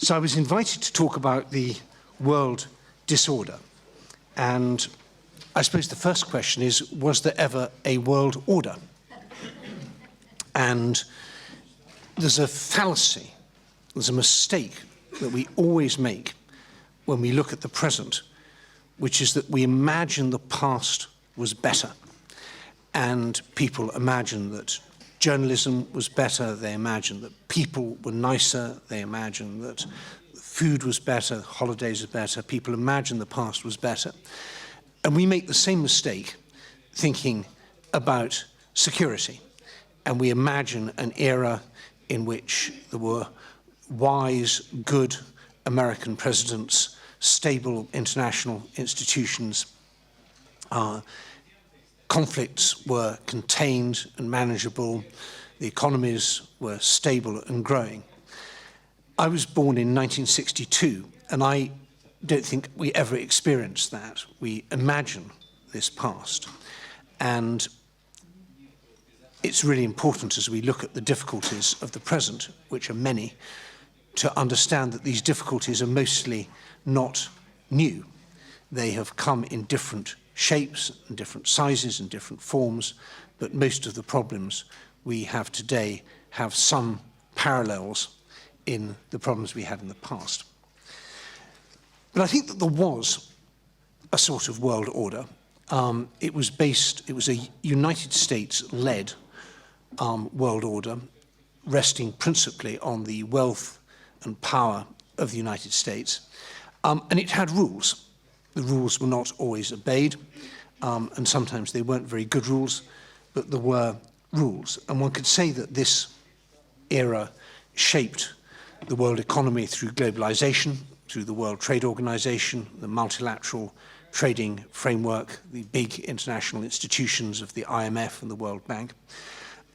So I was invited to talk about the world disorder. And I suppose the first question is, was there ever a world order? And there's a fallacy, there's a mistake that we always make when we look at the present, which is that we imagine the past was better. And people imagine that journalism was better, they imagine that people were nicer, they imagine that food was better, holidays were better, people imagine the past was better. And we make the same mistake thinking about security. And we imagine an era in which there were wise, good American presidents, stable international institutions, conflicts were contained and manageable, the economies were stable and growing. I was born in 1962, and I don't think we ever experienced that. We imagine this past. And it's really important as we look at the difficulties of the present, which are many, to understand that these difficulties are mostly not new. They have come in different shapes and different sizes and different forms, but most of the problems we have today have some parallels in the problems we had in the past. But I think that there was a sort of world order. It was a United States-led world order, resting principally on the wealth and power of the United States. And it had rules. The rules were not always obeyed, and sometimes they weren't very good rules, but there were rules. And one could say that this era shaped the world economy through globalization, through the World Trade Organization, the multilateral trading framework, the big international institutions of the IMF and the World Bank.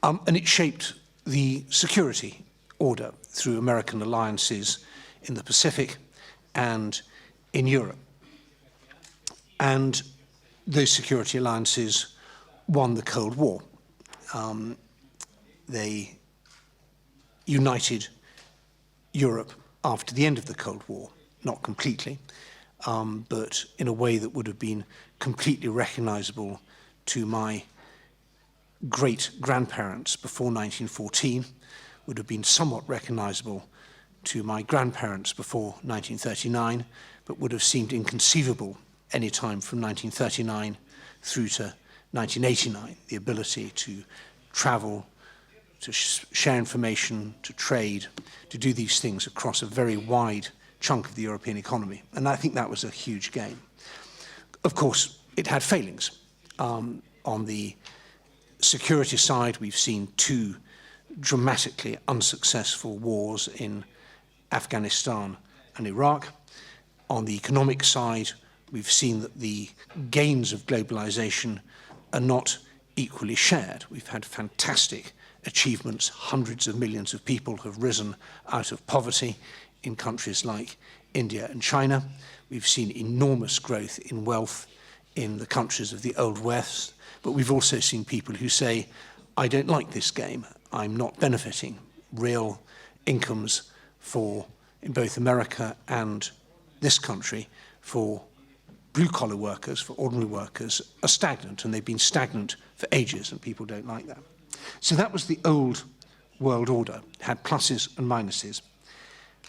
And it shaped the security order through American alliances in the Pacific and in Europe. And those security alliances won the Cold War. They united Europe after the end of the Cold War, not completely, but in a way that would have been completely recognizable to my great-grandparents before 1914, would have been somewhat recognizable to my grandparents before 1939, but would have seemed inconceivable any time from 1939 through to 1989, the ability to travel, to share information, to trade, to do these things across a very wide chunk of the European economy. And I think that was a huge gain. Of course, it had failings. On the security side, we've seen two dramatically unsuccessful wars in Afghanistan and Iraq. On the economic side, we've seen that the gains of globalization are not equally shared. We've had fantastic achievements. Hundreds of millions of people have risen out of poverty in countries like India and China. We've seen enormous growth in wealth in the countries of the Old West, but we've also seen people who say, I don't like this game. I'm not benefiting. Real incomes in both America and this country for blue-collar workers, for ordinary workers, are stagnant, and they've been stagnant for ages, and people don't like that. So that was the old world order, had pluses and minuses.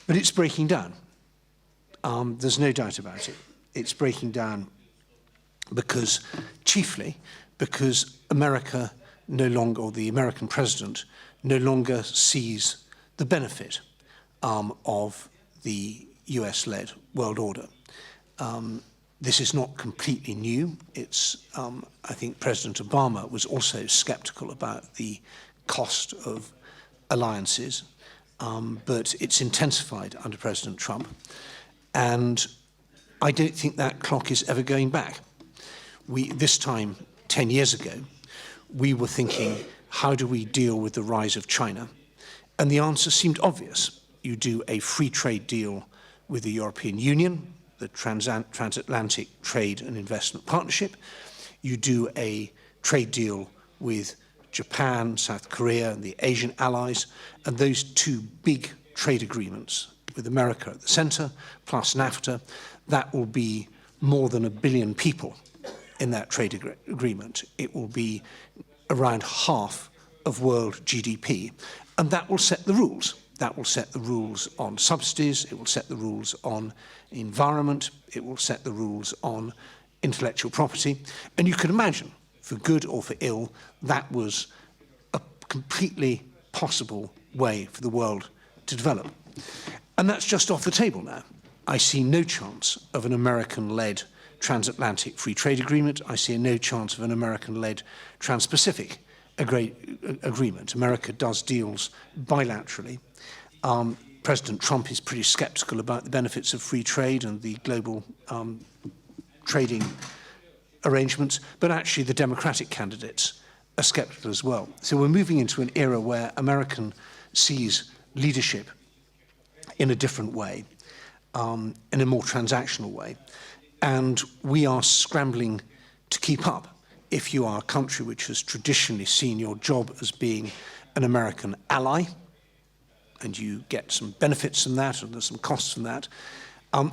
But it's breaking down. There's no doubt about it. It's breaking down chiefly because America no longer, or the American president, no longer sees the benefit of the US-led world order. This is not completely new. I think President Obama was also skeptical about the cost of alliances, but it's intensified under President Trump. And I don't think that clock is ever going back. This time, 10 years ago, we were thinking, how do we deal with the rise of China? And the answer seemed obvious. You do a free trade deal with the European Union, the Transatlantic Trade and Investment Partnership. You do a trade deal with Japan, South Korea, and the Asian allies, and those two big trade agreements with America at the center, plus NAFTA. That will be more than 1 billion people in that trade agreement. It will be around half of world GDP. And that will set the rules. That will set the rules on subsidies, it will set the rules on environment, it will set the rules on intellectual property. And you can imagine, for good or for ill, that was a completely possible way for the world to develop. And that's just off the table now. I see no chance of an American-led transatlantic free trade agreement. I see no chance of an American-led trans-Pacific agreement. America does deals bilaterally. President Trump is pretty skeptical about the benefits of free trade and the global trading arrangements, but actually the Democratic candidates are skeptical as well. So we're moving into an era where America sees leadership in a different way, in a more transactional way. And we are scrambling to keep up. If you are a country which has traditionally seen your job as being an American ally, and you get some benefits from that, and there's some costs from that,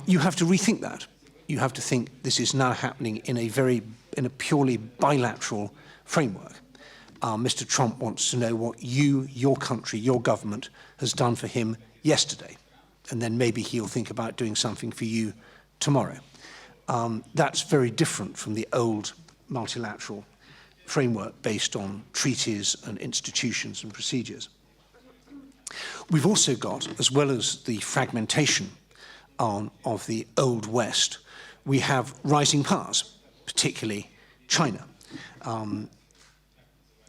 you have to rethink that. You have to think this is now happening in a purely bilateral framework. Mr. Trump wants to know what you, your country, your government has done for him yesterday, and then maybe he'll think about doing something for you tomorrow. That's very different from the old multilateral framework based on treaties and institutions and procedures. We've also got, as well as the fragmentation of the old West, we have rising powers, particularly China.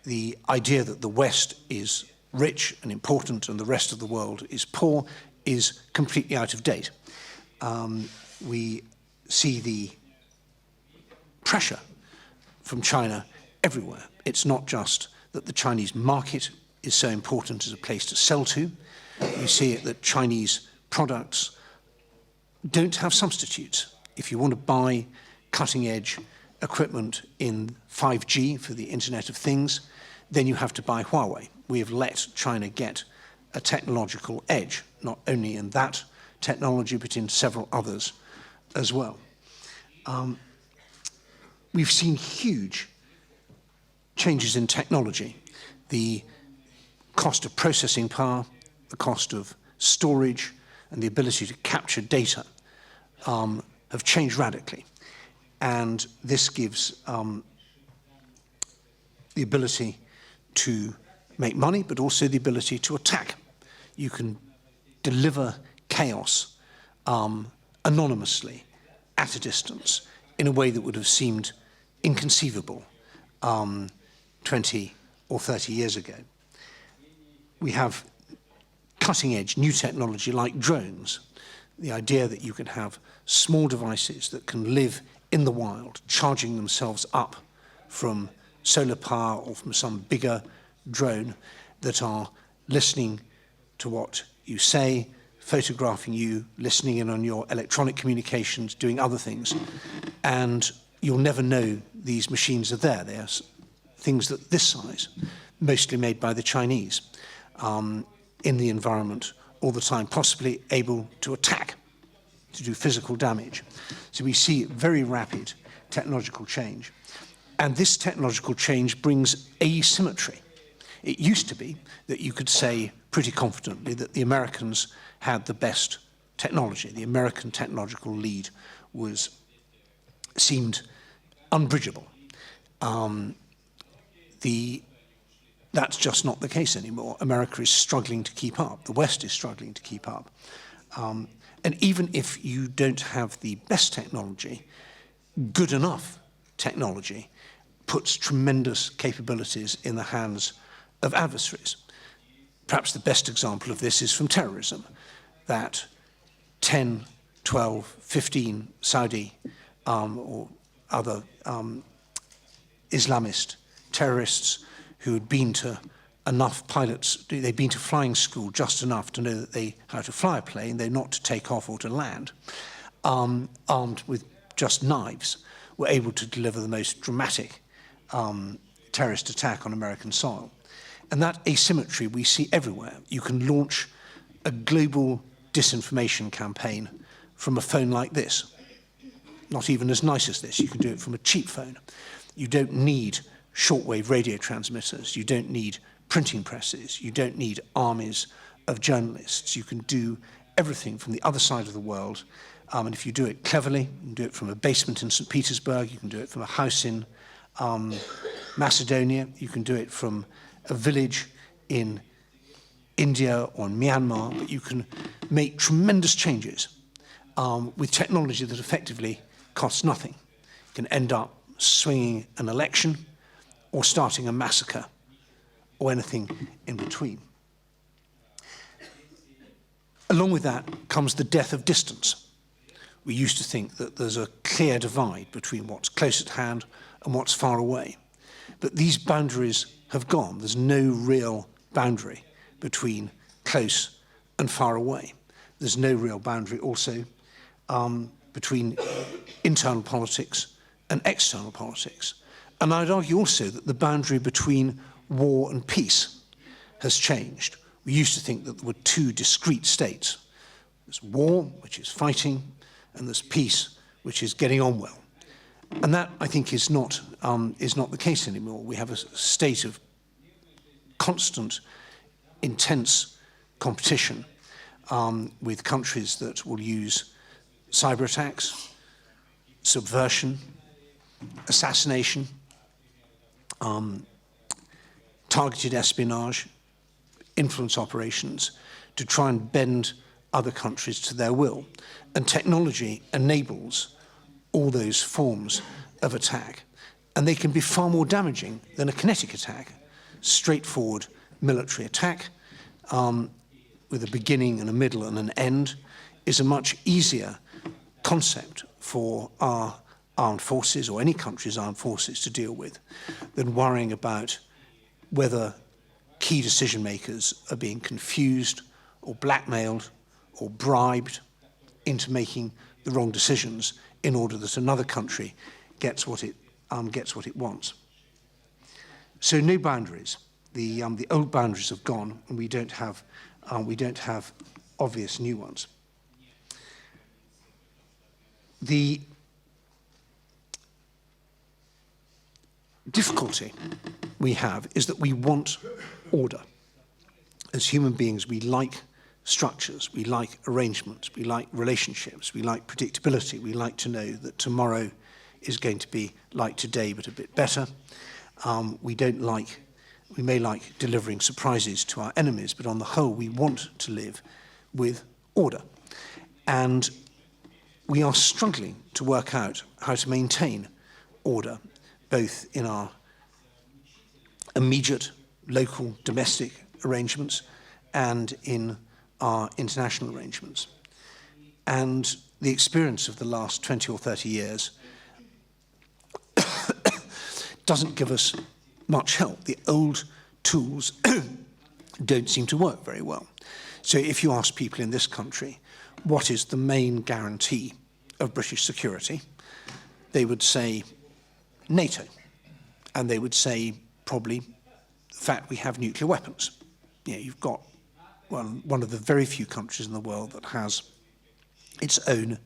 The idea that the West is rich and important and the rest of the world is poor is completely out of date. We see the pressure from China everywhere. It's not just that the Chinese market is so important as a place to sell to. You see it that Chinese products don't have substitutes. If you want to buy cutting-edge equipment in 5G for the Internet of Things, then you have to buy Huawei. We have let China get a technological edge, not only in that technology, but in several others as well. We've seen huge changes in technology. The cost of processing power, the cost of storage, and the ability to capture data have changed radically. And this gives the ability to make money, but also the ability to attack. You can deliver chaos anonymously at a distance in a way that would have seemed inconceivable 20 or 30 years ago. We have cutting-edge new technology like drones, the idea that you can have small devices that can live in the wild, charging themselves up from solar power or from some bigger drone that are listening to what you say, photographing you, listening in on your electronic communications, doing other things. And you'll never know these machines are there. They are things that this size, mostly made by the Chinese, in the environment all the time, possibly able to attack, to do physical damage. So we see very rapid technological change. And this technological change brings asymmetry. It used to be that you could say pretty confidently that the Americans had the best technology. The American technological lead seemed unbridgeable. That's just not the case anymore. America is struggling to keep up. The West is struggling to keep up. And even if you don't have the best technology, good enough technology puts tremendous capabilities in the hands of adversaries. Perhaps the best example of this is from terrorism, that 10, 12, 15 Saudi or other Islamist terrorists who had been to enough pilots, they'd been to flying school just enough to know that how to fly a plane, they're not to take off or to land, armed with just knives, were able to deliver the most dramatic terrorist attack on American soil. And that asymmetry we see everywhere. You can launch a global disinformation campaign from a phone like this. Not even as nice as this. You can do it from a cheap phone. You don't need shortwave radio transmitters. You don't need printing presses. You don't need armies of journalists. You can do everything from the other side of the world. And if you do it cleverly, you can do it from a basement in St. Petersburg. You can do it from a house in Macedonia. You can do it from a village in India or in Myanmar. But you can make tremendous changes with technology that effectively costs nothing. You can end up swinging an election or starting a massacre or anything in between. Along with that comes the death of distance. We used to think that there's a clear divide between what's close at hand and what's far away. But these boundaries have gone. There's no real boundary between close and far away. There's no real boundary also between internal politics and external politics. And I'd argue also that the boundary between war and peace has changed. We used to think that there were two discrete states. There's war, which is fighting, and there's peace, which is getting on well. And that, I think, is not the case anymore. We have a state of constant, intense competition with countries that will use cyber attacks, subversion, assassination, targeted espionage, influence operations to try and bend other countries to their will. And technology enables all those forms of attack. And they can be far more damaging than a kinetic attack. Straightforward military attack with a beginning and a middle and an end is a much easier concept for our armed forces or any country's armed forces to deal with than worrying about whether key decision makers are being confused or blackmailed or bribed into making the wrong decisions in order that another country gets what it wants. So no boundaries. The old boundaries have gone, and we don't have obvious new ones. The difficulty we have is that we want order. As human beings, we like structures, we like arrangements, we like relationships, we like predictability, we like to know that tomorrow is going to be like today but a bit better. We may like delivering surprises to our enemies, but on the whole we want to live with order. And we are struggling to work out how to maintain order, both in our immediate, local, domestic arrangements and in our international arrangements. And the experience of the last 20 or 30 years doesn't give us much help. The old tools don't seem to work very well. So if you ask people in this country, what is the main guarantee of British security, they would say NATO. And they would say probably the fact we have nuclear weapons. You know, you've got one of the very few countries in the world that has its own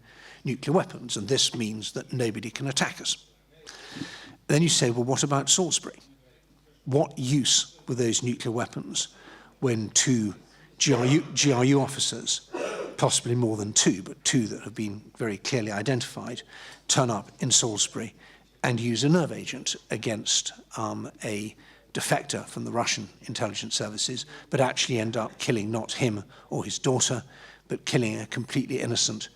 nuclear weapons, and this means that nobody can attack us. Then you say, well, what about Salisbury? What use were those nuclear weapons when two GRU officers, possibly more than two, but two that have been very clearly identified, turn up in Salisbury and use a nerve agent against a defector from the Russian intelligence services, but actually end up killing not him or his daughter, but killing a completely innocent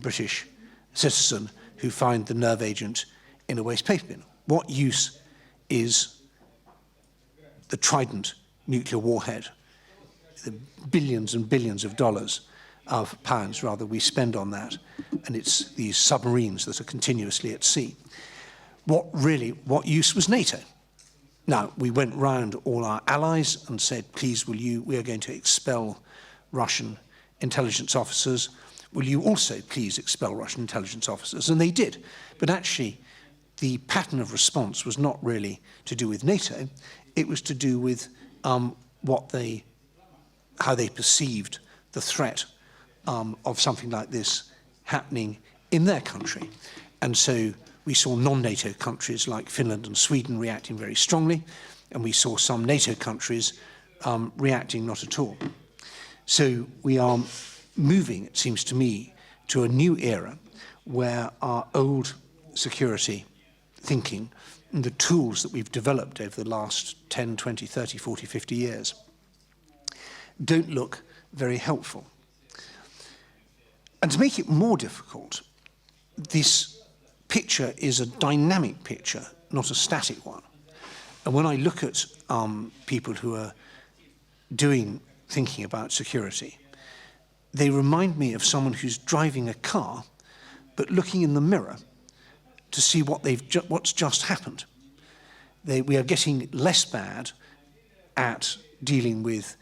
British citizen who found the nerve agent in a waste paper bin. What use is the Trident nuclear warhead, the billions and billions of dollars of pounds rather we spend on that, and it's these submarines that are continuously at sea. What use was NATO? Now, we went round all our allies and said, please, we are going to expel Russian intelligence officers. Will you also please expel Russian intelligence officers? And they did. But actually, the pattern of response was not really to do with NATO. It was to do with how they perceived the threat of something like this happening in their country. And so we saw non-NATO countries like Finland and Sweden reacting very strongly, and we saw some NATO countries reacting not at all. So we are moving, it seems to me, to a new era where our old security thinking and the tools that we've developed over the last 10, 20, 30, 40, 50 years don't look very helpful. And to make it more difficult, this picture is a dynamic picture, not a static one. And when I look at people who are thinking about security, they remind me of someone who's driving a car, but looking in the mirror to see what's just happened. We are getting less bad at dealing with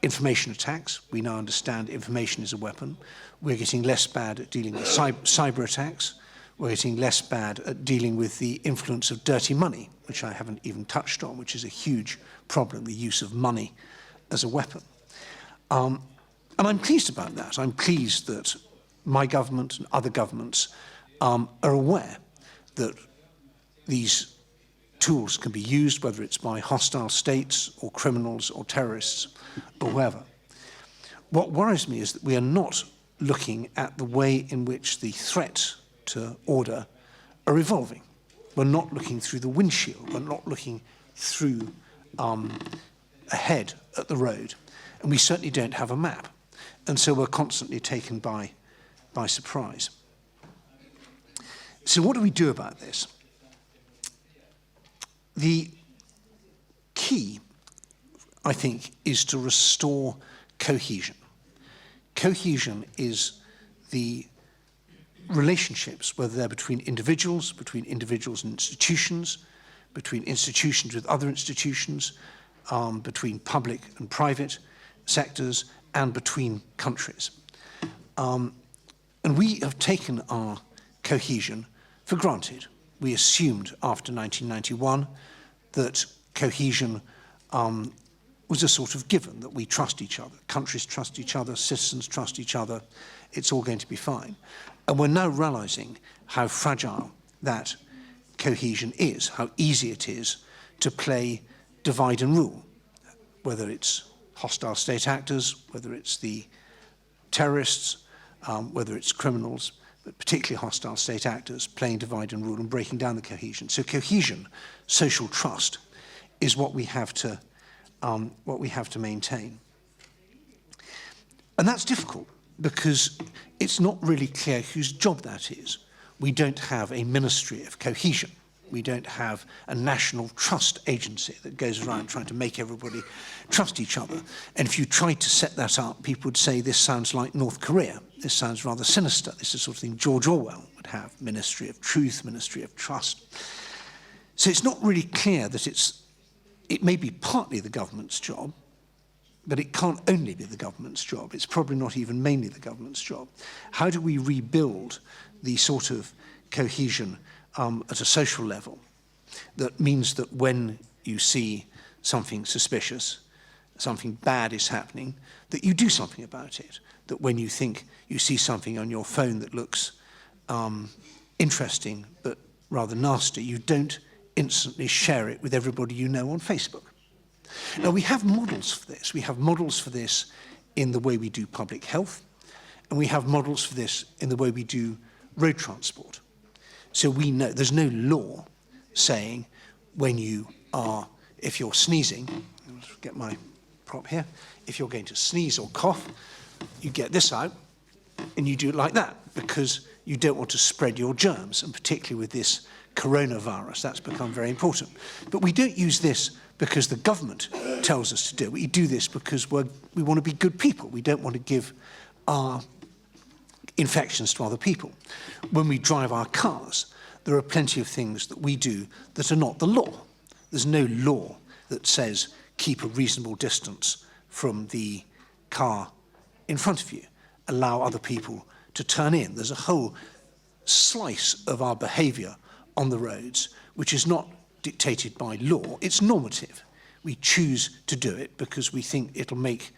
information attacks. We now understand information is a weapon. We're getting less bad at dealing with cyber attacks. We're getting less bad at dealing with the influence of dirty money, which I haven't even touched on, which is a huge problem, the use of money as a weapon. And I'm pleased about that. I'm pleased that my government and other governments are aware that these tools can be used, whether it's by hostile states or criminals or terrorists or whoever. What worries me is that we are not looking at the way in which the threats to order are evolving. We're not looking through the windshield. We're not looking through ahead at the road. And we certainly don't have a map. And so we're constantly taken by surprise. So what do we do about this? The key, I think, is to restore cohesion. Cohesion is the relationships, whether they're between individuals and institutions, between institutions with other institutions, between public and private sectors, and between countries. And we have taken our cohesion for granted. We assumed after 1991 that cohesion was a sort of given, that we trust each other. Countries trust each other, citizens trust each other. It's all going to be fine. And we're now realizing how fragile that cohesion is, how easy it is to play divide and rule, whether it's hostile state actors, whether it's the terrorists, whether it's criminals, but particularly hostile state actors playing divide and rule and breaking down the cohesion. So cohesion, social trust, is what we have to maintain. And that's difficult because it's not really clear whose job that is. We don't have a ministry of cohesion. We don't have a national trust agency that goes around trying to make everybody trust each other. And if you tried to set that up, people would say this sounds like North Korea. This sounds rather sinister. This is the sort of thing George Orwell would have, Ministry of Truth, Ministry of Trust. So it's not really clear that it may be partly the government's job, but it can't only be the government's job. It's probably not even mainly the government's job. How do we rebuild the sort of cohesion at a social level that means that when you see something suspicious, something bad is happening, that you do something about it? That when you think you see something on your phone that looks interesting but rather nasty, you don't instantly share it with everybody you know on Facebook. Now, we have models for this. We have models for this in the way we do public health, and we have models for this in the way we do road transport. So we know there's no law saying if you're sneezing, I'll get my prop here, if you're going to sneeze or cough, you get this out and you do it like that because you don't want to spread your germs, and particularly with this coronavirus, that's become very important. But we don't use this because the government tells us to do it. We do this because we want to be good people. We don't want to give our infections to other people. When we drive our cars, there are plenty of things that we do that are not the law. There's no law that says keep a reasonable distance from the car in front of you, allow other people to turn in. There's a whole slice of our behavior on the roads which is not dictated by law, it's normative. We choose to do it because we think it'll make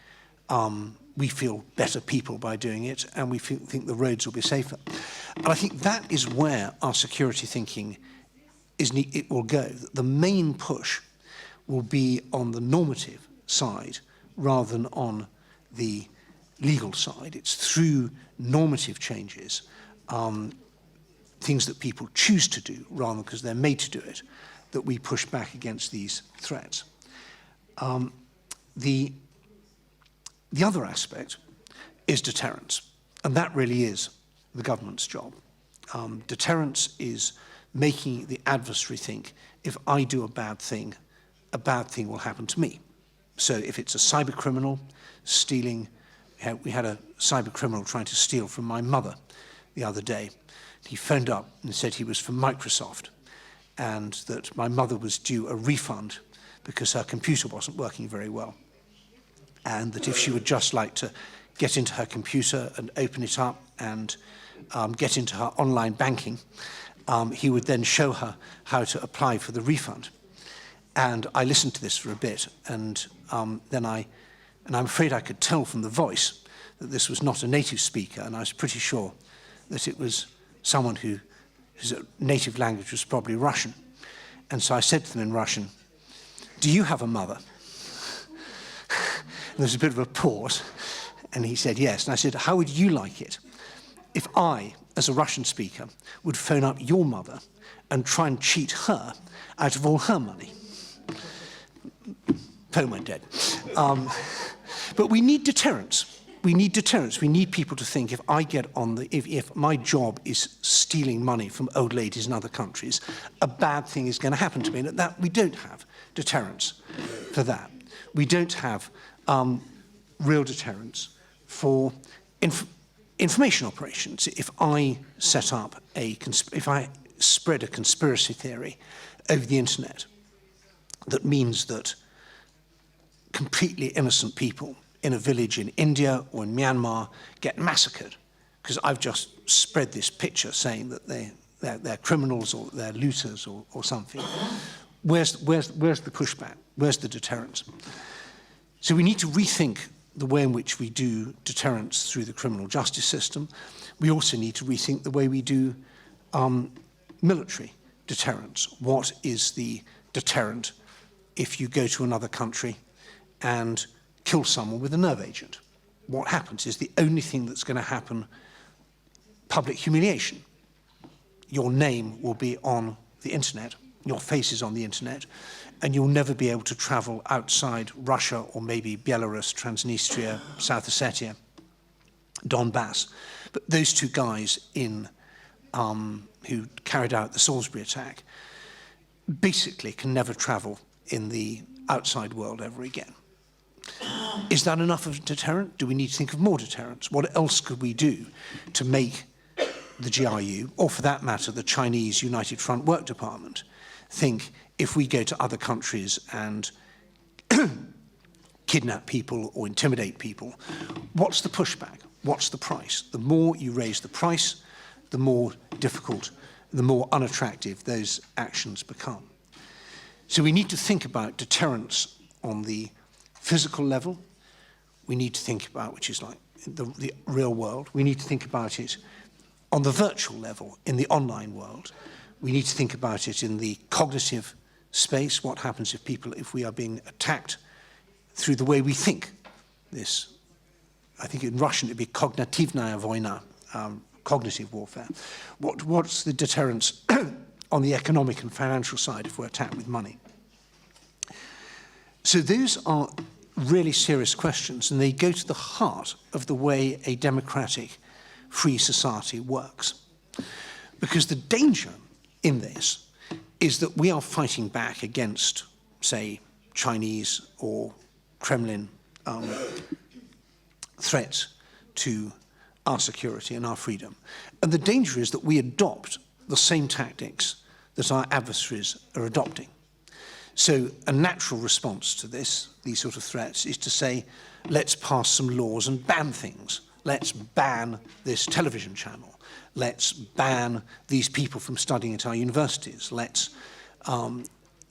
we feel better people by doing it, and we think the roads will be safer. And I think that is where our security thinking it will go. The main push will be on the normative side rather than on the legal side. It's through normative changes, things that people choose to do rather than because they're made to do it, that we push back against these threats. The other aspect is deterrence, and that really is the government's job. Deterrence is making the adversary think, if I do a bad thing will happen to me. So if it's a cyber criminal stealing, we had a cyber criminal trying to steal from my mother the other day. He phoned up and said he was from Microsoft and that my mother was due a refund because her computer wasn't working very well. And that if she would just like to get into her computer and open it up and get into her online banking, he would then show her how to apply for the refund. And I listened to this for a bit, and I'm afraid I could tell from the voice that this was not a native speaker, and I was pretty sure that it was someone whose native language was probably Russian. And so I said to them in Russian, "Do you have a mother?" And there was a bit of a pause, and he said yes. And I said, "How would you like it if I, as a Russian speaker, would phone up your mother and try and cheat her out of all her money?" Phone went dead. But we need deterrence. We need deterrence. We need people to think, if I get on if my job is stealing money from old ladies in other countries, a bad thing is going to happen to me. And that we don't have deterrence for that. We don't have real deterrence for information operations. If I set up if I spread a conspiracy theory over the internet, that means that completely innocent people in a village in India or in Myanmar get massacred because I've just spread this picture saying that they're criminals or they're looters or something. Where's the pushback? Where's the deterrence? So we need to rethink the way in which we do deterrence through the criminal justice system. We also need to rethink the way we do military deterrence. What is the deterrent if you go to another country and kill someone with a nerve agent? What happens is the only thing that's going to happen, public humiliation. Your name will be on the internet, your face is on the internet, and you'll never be able to travel outside Russia or maybe Belarus, Transnistria, South Ossetia, Donbass. But those two guys who carried out the Salisbury attack basically can never travel in the outside world ever again. Is that enough of a deterrent? Do we need to think of more deterrents? What else could we do to make the GRU, or for that matter, the Chinese United Front Work Department, think if we go to other countries and kidnap people or intimidate people, what's the pushback? What's the price? The more you raise the price, the more difficult, the more unattractive those actions become. So we need to think about deterrence on the physical level. We need to think about, which is like the real world. We need to think about it on the virtual level, in the online world. We need to think about it in the cognitive space. What happens if we are being attacked through the way we think? This, I think in Russian it'd be kognitivnaya voina, cognitive warfare. What's the deterrence on the economic and financial side if we're attacked with money? So those are really serious questions, and they go to the heart of the way a democratic, free society works. Because the danger in this is that we are fighting back against, say, Chinese or Kremlin threats to our security and our freedom. And the danger is that we adopt the same tactics that our adversaries are adopting. So a natural response to these sort of threats is to say, let's pass some laws and ban things. Let's ban this television channel. Let's ban these people from studying at our universities. Let's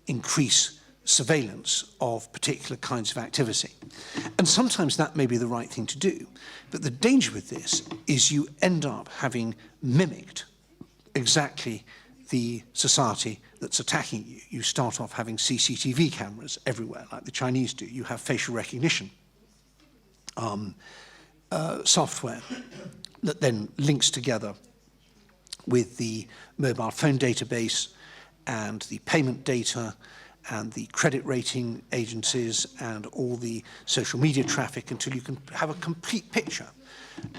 increase surveillance of particular kinds of activity. And sometimes that may be the right thing to do. But the danger with this is you end up having mimicked exactly the society that's attacking you. You start off having CCTV cameras everywhere, like the Chinese do. You have facial recognition software that then links together with the mobile phone database and the payment data and the credit rating agencies and all the social media traffic until you can have a complete picture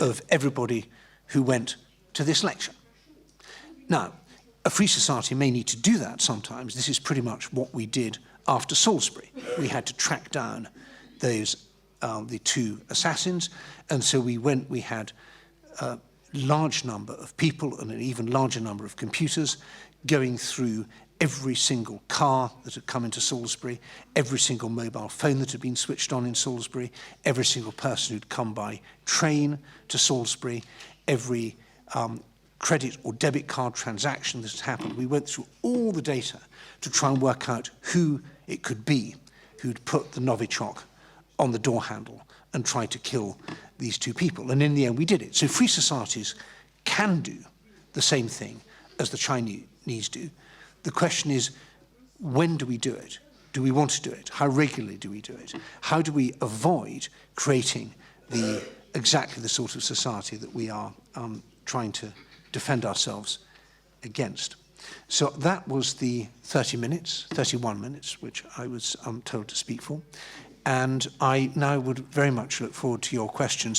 of everybody who went to this lecture. Now, a free society may need to do that sometimes. This is pretty much what we did after Salisbury. We had to track down those, the two assassins, and so we had a large number of people and an even larger number of computers going through every single car that had come into Salisbury, every single mobile phone that had been switched on in Salisbury, every single person who'd come by train to Salisbury, every credit or debit card transaction that had happened. We went through all the data to try and work out who it could be who'd put the Novichok on the door handle and tried to kill these two people. And in the end, we did it. So free societies can do the same thing as the Chinese do. The question is, when do we do it? Do we want to do it? How regularly do we do it? How do we avoid creating exactly the sort of society that we are trying to defend ourselves against? So that was the 31 minutes, which I was told to speak for. And I now would very much look forward to your questions.